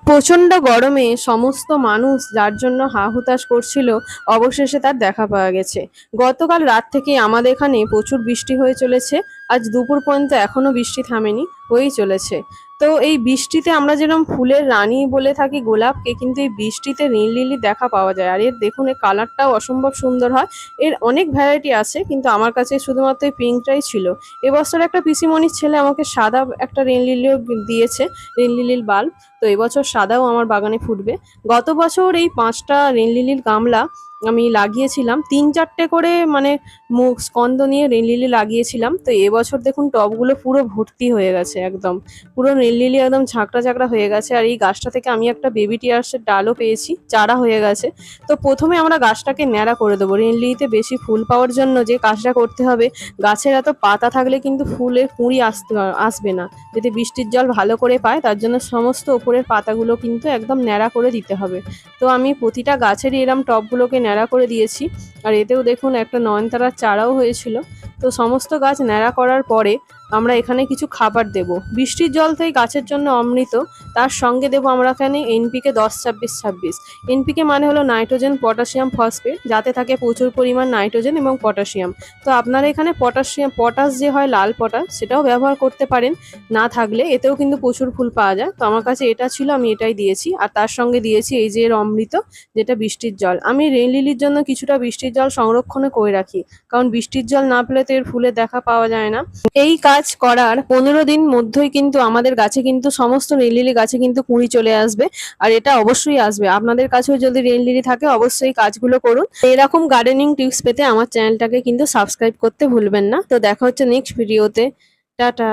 প্রচণ্ড গরমে সমস্ত মানুষ যার জন্য হা হুতাশ করছিল, অবশেষে তার দেখা পাওয়া গেছে। গতকাল রাত থেকে আমাদের এখানে প্রচুর বৃষ্টি হয়ে চলেছে। আজ দুপুর পর্যন্ত এখনো বৃষ্টি থামেনি, হয়েই চলেছে। তো এই বৃষ্টিতে আমরা যেরকম ফুলের রানী বলে থাকি গোলাপকে, কিন্তু এই বৃষ্টিতে নীল লিলি দেখা পাওয়া যায়। আর এর দেখুন, এর কালারটাও অসম্ভব সুন্দর হয়। এর অনেক ভ্যারাইটি আছে, কিন্তু আমার কাছে শুধুমাত্র এই পিঙ্কটাই ছিল। এবছর একটা পিসিমণির ছেলে আমাকে সাদা একটা রেন লিলিও দিয়েছে, রেন লিলির বাল্ব। তো এবছর সাদাও আমার বাগানে ফুটবে। গত বছর এই 5টা রেন লিলির গামলা আমি লাগিয়েছিলাম, 3-4টে করে মানে মুখ স্কন্দ নিয়ে রেন লিলি লাগিয়েছিলাম। তো এবছর দেখুন টবগুলো পুরো ভর্তি হয়ে গেছে, একদম পুরো রেন লিলি একদম ঝাঁকড়া ঝাঁকড়া হয়ে গেছে। আর এই গাছটা থেকে আমি একটা বেবি টিয়ার্সের ডালও পেয়েছি, চারা হয়ে গেছে। তো প্রথমে আমরা গাছটাকে ন্যাড়া করে দেবো। রেন লিলিতে বেশি ফুল পাওয়ার জন্য যে কাজটা করতে হবে, গাছের এত পাতা থাকলে কিন্তু ফুলের কুঁড়ি আসবে না। যদি বৃষ্টির জল ভালো করে পায়, তার জন্য সমস্ত ওপরের পাতাগুলো কিন্তু একদম ন্যাড়া করে দিতে হবে। তো আমি প্রতিটা গাছেরই এরম টবগুলোকে ন্যাড়া করে দিয়েছি। আর এতেও দেখুন একটা নয়নতারার চারাও হয়েছিল। তো সমস্ত গাছ ন্যাড়া করার পরে আমরা এখানে কিছু খাবার দেব। বৃষ্টির জল তো এই গাছের জন্য অমৃত। তার সঙ্গে দেবো আমরা এখানে এনপিকে 10-26-26। এনপিকে মানে হলো নাইট্রোজেন, পটাশিয়াম, ফসফেট, যাতে থাকে প্রচুর পরিমাণ নাইট্রোজেন এবং পটাশিয়াম। তো আপনারা এখানে পটাশ যে হয় লাল পটাশ, সেটাও ব্যবহার করতে পারেন। না থাকলে এতেও কিন্তু প্রচুর ফুল পাওয়া যায়। তো আমার কাছে এটা ছিল, আমি এটাই দিয়েছি। আর তার সঙ্গে দিয়েছি এই যে এর অমৃত, যেটা বৃষ্টির জল। আমি রেন লিলির জন্য কিছুটা বৃষ্টির জল সংরক্ষণে করে রাখি, কারণ বৃষ্টির জল না পেলে তো এর ফুলের দেখা পাওয়া যায় না। এই কাজ করার 15 দিন মধ্যেই কিন্তু আমাদের গাছে কিন্তু সমস্ত রেন লিলি গাছে কিন্তু কুঁড়ি চলে আসবে। আর এটা অবশ্যই আসবে। আপনাদের কাছেও যদি রেন লিলি থাকে, অবশ্যই কাজগুলো করুন। এরকম গার্ডেনিং টিপস পেতে আমার চ্যানেলটাকে কিন্তু সাবস্ক্রাইব করতে ভুলবেন না। তো দেখা হচ্ছে নেক্সট ভিডিওতে। টাটা।